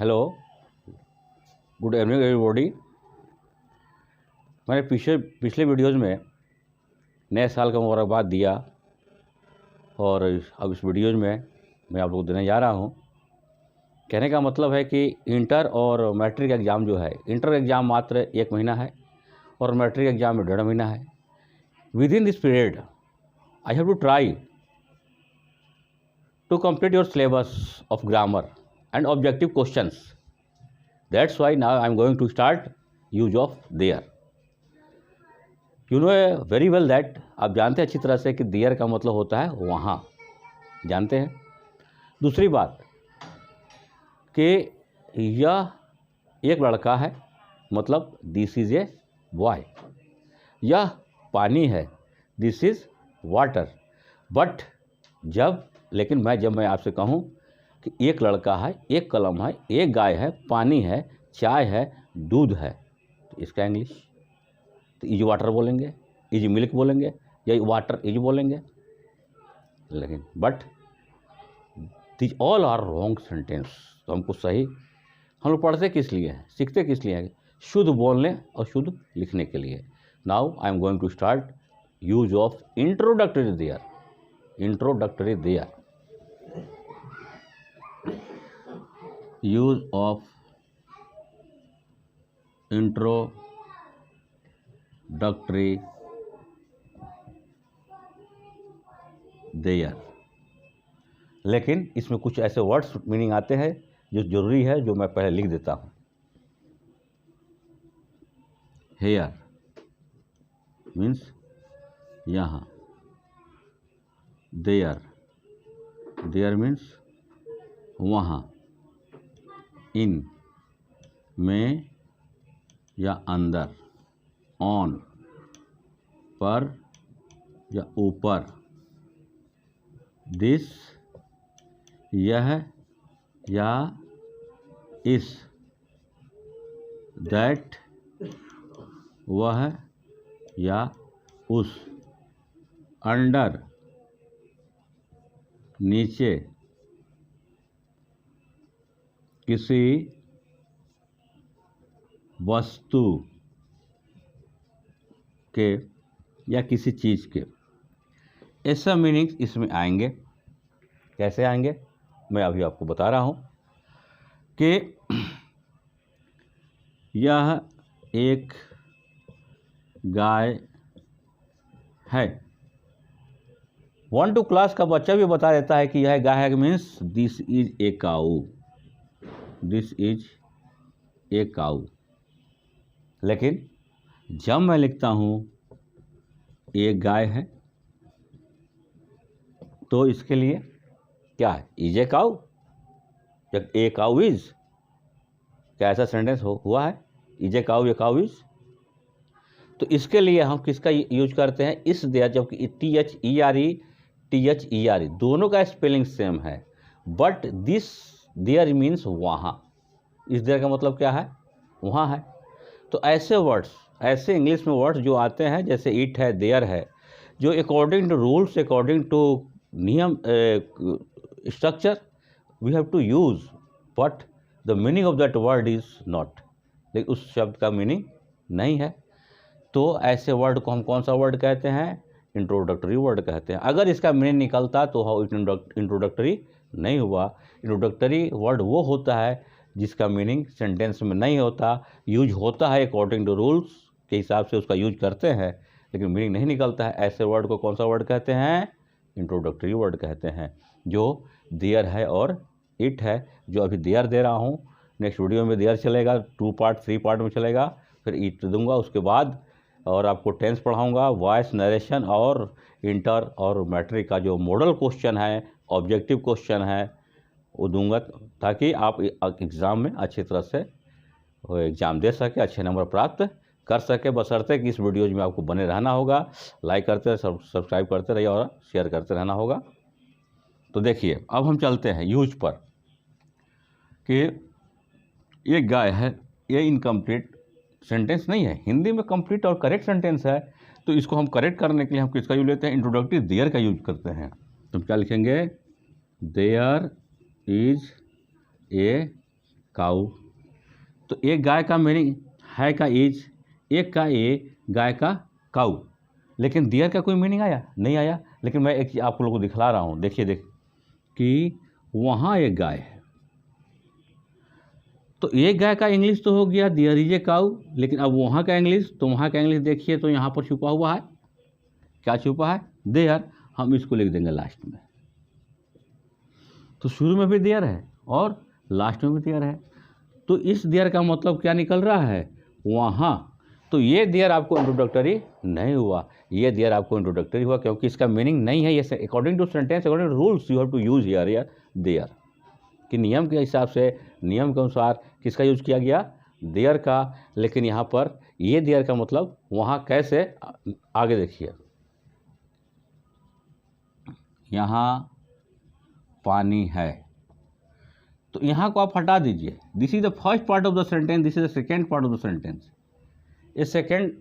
Hello, good evening everybody. मैंने पिछले videos में नए साल का मुबारकबाद दिया और अब इस वीडियोज़ में मैं आप लोग देने जा रहा हूँ। कहने का मतलब है कि इंटर और मैट्रिक एग्ज़ाम जो है, इंटर एग्ज़ाम मात्र 1 महीना है और मैट्रिक एग्ज़ाम में 1.5 महीना है। Within this period I have to try to complete your syllabus of grammar and objective questions. That's why now I am going to start use of there. You know very well that आप जानते हैं अच्छी तरह से कि there का मतलब होता है वहाँ, जानते हैं। दूसरी बात कि यह एक लड़का है, मतलब दिस इज़ ए बॉय। यह पानी है, दिस इज़ वाटर। बट जब मैं आपसे कहूँ कि एक लड़का है, एक कलम है, एक गाय है, पानी है, चाय है, दूध है, तो इसका इंग्लिश तो इज वाटर बोलेंगे, इज मिल्क बोलेंगे या वाटर इज बोलेंगे। लेकिन but this all are wrong sentence. तो हमको सही, हम लोग पढ़ते किस लिए हैं, सीखते किस लिए हैं? शुद्ध बोलने और शुद्ध लिखने के लिए। Now I am going to start use of introductory there. Introductory there, use of introductory there। लेकिन इसमें कुछ ऐसे वर्ड्स मीनिंग आते हैं जो जरूरी है, जो मैं पहले लिख देता हूँ। हेयर मीन्स यहाँ, देयर मीन्स वहाँ, इन में या अंदर, ऑन पर या ऊपर, दिस यह या इस, दैट वह या उस, अंडर नीचे, किसी वस्तु के या किसी चीज़ के, ऐसा मीनिंग्स इसमें आएंगे। कैसे आएंगे मैं अभी आपको बता रहा हूँ कि यह एक गाय है। 1 to क्लास का बच्चा भी बता देता है कि यह गाय है, means this is a cow, this is a cow. लेकिन जब मैं लिखता हूँ एक गाय है, तो इसके लिए क्या है? इज ए काऊ या ए काऊ इज? क्या ऐसा सेंटेंस हुआ है? Is a cow, A cow is? तो इसके लिए हम किसका यूज करते हैं? इस देयर, जबकि THERE दोनों का स्पेलिंग सेम है। बट दिस देयर मीन्स वहाँ। इस देयर का मतलब क्या है? वहाँ है। तो ऐसे वर्ड्स, ऐसे इंग्लिश में वर्ड्स जो आते हैं, जैसे इट है, देयर है, जो according to rules, according to नियम, structure we have to use, but the meaning of that word is not. लेकिन उस शब्द का मीनिंग नहीं है। तो ऐसे वर्ड को हम कौन सा वर्ड कहते हैं? इंट्रोडक्टरी वर्ड कहते हैं। अगर इसका मीनिंग निकलता तो इंट्रोडक्टरी नहीं हुआ। इंट्रोडक्टरी वर्ड वो होता है जिसका मीनिंग सेंटेंस में नहीं होता, यूज होता है अकॉर्डिंग टू रूल्स के हिसाब से उसका यूज करते हैं, लेकिन मीनिंग नहीं निकलता है। ऐसे वर्ड को कौन सा वर्ड कहते हैं? इंट्रोडक्टरी वर्ड कहते हैं। जो देयर है और इट है, जो अभी देयर दे रहा हूँ, नेक्स्ट वीडियो में देयर चलेगा, 2 पार्ट 3 पार्ट में चलेगा, फिर इट दूंगा उसके बाद, और आपको टेंस पढ़ाऊंगा, वॉइस नरेशन और इंटर और मैट्रिक का जो मॉडल क्वेश्चन है, ऑब्जेक्टिव क्वेश्चन है, वो दूंगा, ताकि आप एग्ज़ाम में अच्छी तरह से एग्ज़ाम दे सके, अच्छे नंबर प्राप्त कर सके। बशर्ते कि इस वीडियोज में आपको बने रहना होगा, लाइक करते, सब्सक्राइब करते रहिए और शेयर करते रहना होगा। तो देखिए, अब हम चलते हैं यूज पर कि एक गाय है, ये इनकम्प्लीट सेंटेंस नहीं है। हिंदी में कंप्लीट और करेक्ट सेंटेंस है, तो इसको हम करेक्ट करने के लिए हम किसका यूज लेते हैं? इंट्रोडक्टरी देयर का यूज करते हैं। तो हम क्या लिखेंगे? देयर इज ए काऊ। तो एक गाय का मीनिंग है का इज, एक का ए, गाय का काऊ। लेकिन देयर का कोई मीनिंग आया? नहीं आया। लेकिन मैं एक आप लोगों को दिखला रहा हूँ, देखिए कि वहाँ एक गाय है। तो एक गाय का इंग्लिश तो हो गया देयर इज ए काऊ, लेकिन अब वहाँ का इंग्लिश, तो वहाँ का इंग्लिश देखिए तो यहाँ पर छुपा हुआ है, क्या छुपा है? देयर। हम इसको लिख देंगे लास्ट में। तो शुरू में भी देयर है और लास्ट में भी देयर है। तो इस देयर का मतलब क्या निकल रहा है? वहाँ। तो ये देयर आपको इंट्रोडक्टरी नहीं हुआ, ये देयर आपको इंट्रोडक्टरी हुआ, क्योंकि इसका मीनिंग नहीं है। ये according to sentence, according to rules you have to use here there, कि नियम के हिसाब से, नियम के अनुसार किसका यूज किया गया? देयर का। लेकिन यहाँ पर ये देयर का मतलब वहाँ कैसे? आगे देखिए, यहाँ पानी है, तो यहाँ को आप हटा दीजिए। This is the first part of the sentence, this is the second part of the sentence. ये सेकेंड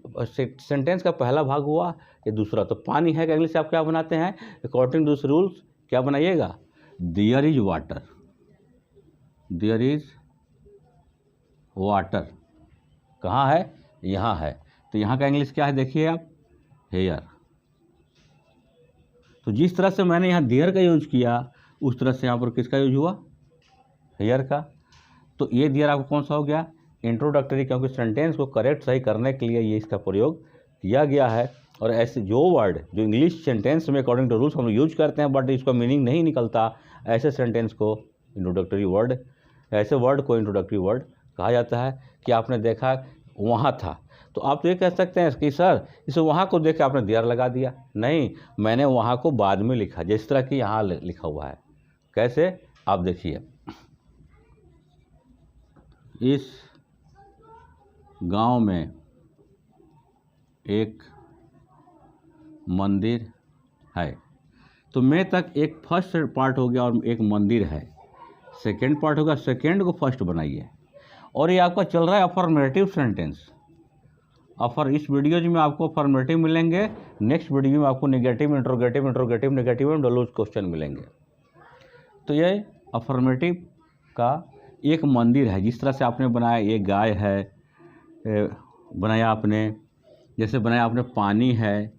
सेंटेंस का पहला भाग हुआ, ये दूसरा। तो पानी है का इंग्लिश आप क्या बनाते हैं? अकॉर्डिंग टू दिस रूल्स क्या बनाइएगा? There is water, there is water. कहाँ है? यहाँ है। तो यहाँ का इंग्लिश क्या है देखिए आप? हेयर। तो जिस तरह से मैंने यहाँ देयर का यूज किया, उस तरह से यहाँ पर किसका यूज हुआ? हेयर का। तो ये देयर आपको कौन सा हो गया? इंट्रोडक्टरी, क्योंकि सेंटेंस को करेक्ट सही करने के लिए ये इसका प्रयोग किया गया है। और ऐसे जो वर्ड जो इंग्लिश सेंटेंस में अकॉर्डिंग टू रूल्स हम लोग यूज करते हैं बट इसका मीनिंग नहीं निकलता, ऐसे सेंटेंस को इंट्रोडक्टरी वर्ड, ऐसे वर्ड को इंट्रोडक्टरी वर्ड कहा जाता है। कि आपने देखा वहाँ था, तो आप तो ये कह सकते हैं कि सर इस वहाँ को देख के आपने देयर लगा दिया। नहीं, मैंने वहाँ को बाद में लिखा, जिस तरह कि यहाँ लिखा हुआ है। कैसे? आप देखिए, इस गांव में एक मंदिर है। तो मैं तक एक फर्स्ट पार्ट हो गया और एक मंदिर है, सेकेंड पार्ट होगा, सेकेंड को फर्स्ट बनाइए। और ये आपका चल रहा है अफर्मेटिव सेंटेंस। इस वीडियोज में आपको अफर्मेटिव मिलेंगे, नेक्स्ट वीडियो में आपको negative, interrogative, interrogative, negative and डलूज क्वेश्चन मिलेंगे। तो ये अफर्मेटिव का एक मंदिर है, जिस तरह से आपने बनाया, एक गाय है बनाया आपने, जैसे बनाया आपने पानी है।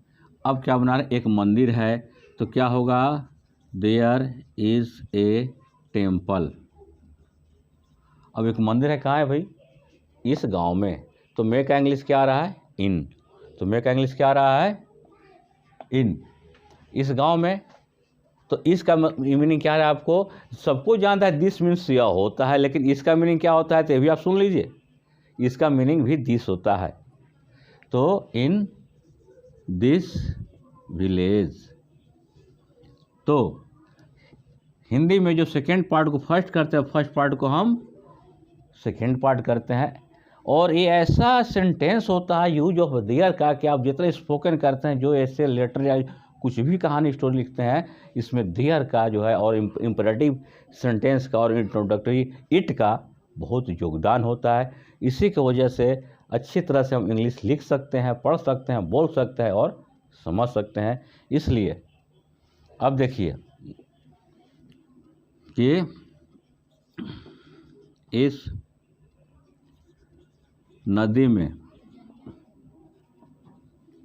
अब क्या बना रहे? एक मंदिर है। तो क्या होगा? There is a temple. अब एक मंदिर है, कहाँ है भाई? इस गांव में। तो मे का इंग्लिश क्या आ रहा है? इन। तो मे का इंग्लिश क्या आ रहा है? इन। इस गांव में। तो इसका मीनिंग क्या है? आपको सबको जानता है दिस मीन्स यह होता है, लेकिन इसका मीनिंग क्या होता है? तो ये भी आप सुन लीजिए, इसका मीनिंग भी दिस होता है। तो इन दिस विलेज। तो हिंदी में जो सेकेंड पार्ट को फर्स्ट करते हैं, फर्स्ट पार्ट को हम सेकेंड पार्ट करते हैं। और ये ऐसा सेंटेंस होता है यूज ऑफ देयर का कि आप जितना स्पोकन करते हैं, जो ऐसे लेटर या कुछ भी कहानी स्टोरी लिखते हैं, इसमें देयर का जो है और इम्परेटिव सेंटेंस का और इंट्रोडक्टरी इट का बहुत योगदान होता है। इसी की वजह से अच्छी तरह से हम इंग्लिश लिख सकते हैं, पढ़ सकते हैं, बोल सकते हैं और समझ सकते हैं। इसलिए अब देखिए कि इस नदी में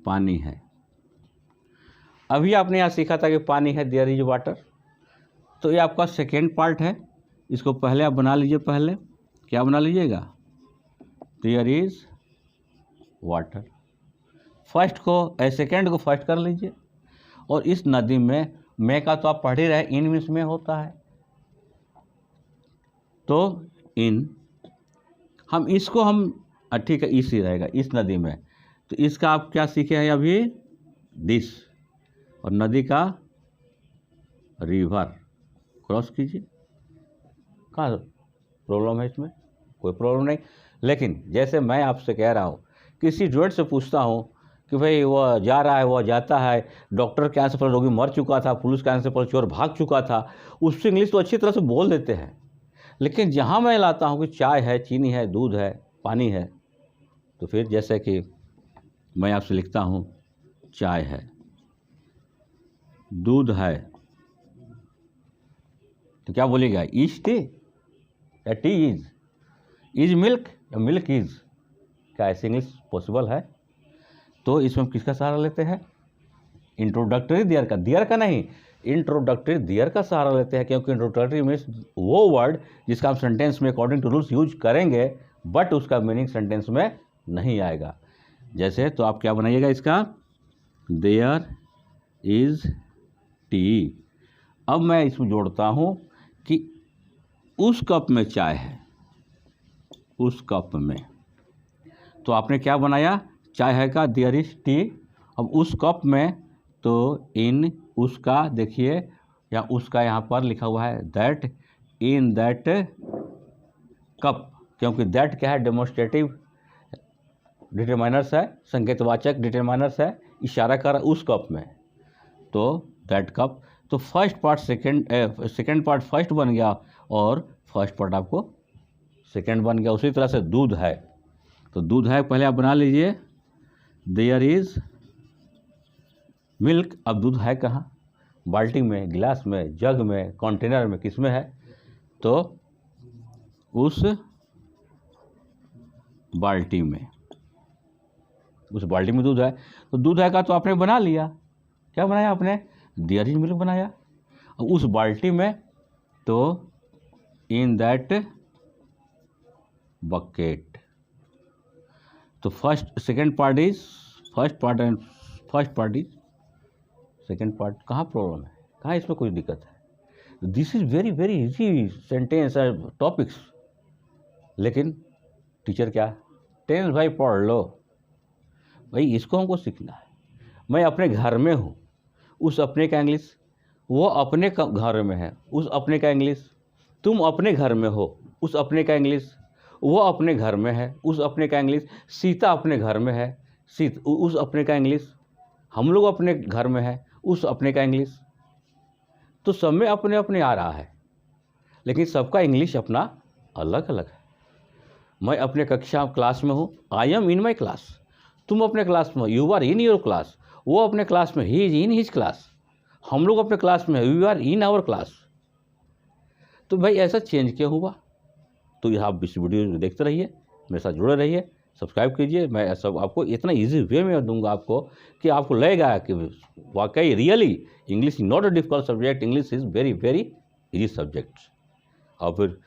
पानी है। अभी आपने यहाँ सीखा था कि पानी है, देयर इज वाटर। तो ये आपका सेकेंड पार्ट है, इसको पहले आप बना लीजिए। पहले क्या बना लीजिएगा? There is water. फर्स्ट को सेकेंड को फर्स्ट कर लीजिए। और इस नदी में, मैं का तो आप पढ़ ही रहे, इन मीन्स में होता है। तो इन, हम इसको ठीक है, इसी रहेगा, इस नदी में। तो इसका आप क्या सीखे हैं अभी? दिस। और नदी का रिवर क्रॉस कीजिए। कहाँ प्रॉब्लम है इसमें? कोई प्रॉब्लम नहीं। लेकिन जैसे मैं आपसे कह रहा हूँ, किसी स्टूडेंट से पूछता हूँ कि भाई वह जा रहा है, वह जाता है, डॉक्टर के आने से पहले रोगी मर चुका था, पुलिस के आने से पहले चोर भाग चुका था, उससे इंग्लिश तो अच्छी तरह से बोल देते हैं। लेकिन जहाँ मैं लाता हूँ कि चाय है, चीनी है, दूध है, पानी है, तो फिर जैसे कि मैं आपसे लिखता हूँ चाय है, दूध है, तो क्या बोलेगा? इज टी या टी इज? इज मिल्क या मिल्क इज, क्या ऐसे इंग्लिश पॉसिबल है? तो इसमें हम किसका सहारा लेते हैं? इंट्रोडक्टरी देयर का नहीं, इंट्रोडक्टरी देयर का सहारा लेते हैं, क्योंकि इंट्रोडक्टरी मीन्स वो वर्ड जिसका हम सेंटेंस में अकॉर्डिंग टू रूल्स यूज करेंगे, बट उसका मीनिंग सेंटेंस में नहीं आएगा। जैसे तो आप क्या बनाइएगा इसका, देयर इज टी। अब मैं इसमें जोड़ता हूँ कि उस कप में चाय है, उस कप में, तो आपने क्या बनाया, चाय है का देयर इज टी। अब उस कप में, तो इन उसका, देखिए या उसका यहाँ पर लिखा हुआ है दैट, इन दैट कप, क्योंकि दैट क्या है, डेमोन्स्ट्रेटिव डिटरमाइनर्स है, संकेतवाचक डिटरमाइनर्स है, इशारा कर उस कप में, तो दैट कप। तो first part second part first बन गया और फर्स्ट पार्ट आपको सेकेंड बन गया। उसी तरह से दूध है, तो दूध है पहले आप बना लीजिए, देयर इज मिल्क। अब दूध है कहाँ, बाल्टी में, गिलास में, जग में, कंटेनर में, किस में है, तो उस बाल्टी में, उस बाल्टी में दूध है। तो दूध है का तो आपने बना लिया, क्या बनाया आपने, देयर इज मिल्क बनाया। अब उस बाल्टी में, तो इन दैट बकेट। तो second part is first part and first part is second part. कहाँ प्रॉब्लम है, कहाँ इसमें कोई दिक्कत है? This is very very easy sentence topics, लेकिन टीचर क्या, टेंस भाई पढ़ लो भाई, इसको हमको सीखना है। मैं अपने घर में हूँ, उस अपने का इंग्लिश, वो अपने घर में है, उस अपने का इंग्लिश। तुम अपने घर में हो, उस अपने का इंग्लिश, वो अपने घर में है, उस अपने का इंग्लिश। सीता अपने घर में है, उस अपने का इंग्लिश। हम लोग अपने घर में है, उस अपने का इंग्लिश। तो सब में अपने अपने आ रहा है, लेकिन सबका इंग्लिश अपना अलग अलग है। मैं अपने कक्षा क्लास में हूँ, I am in my class. तुम अपने क्लास में, you are in your class. वो अपने क्लास में, he is in his class. हम लोग अपने क्लास में, we are in our class. तो भाई ऐसा चेंज क्यों हुआ? तो यह आप इस वीडियो देखते रहिए, मेरे साथ जुड़े रहिए, सब्सक्राइब कीजिए। मैं सब आपको इतना इजी वे में दूंगा आपको कि आपको लगेगा कि वाकई really English is not a difficult subject, English is very very easy subject. और फिर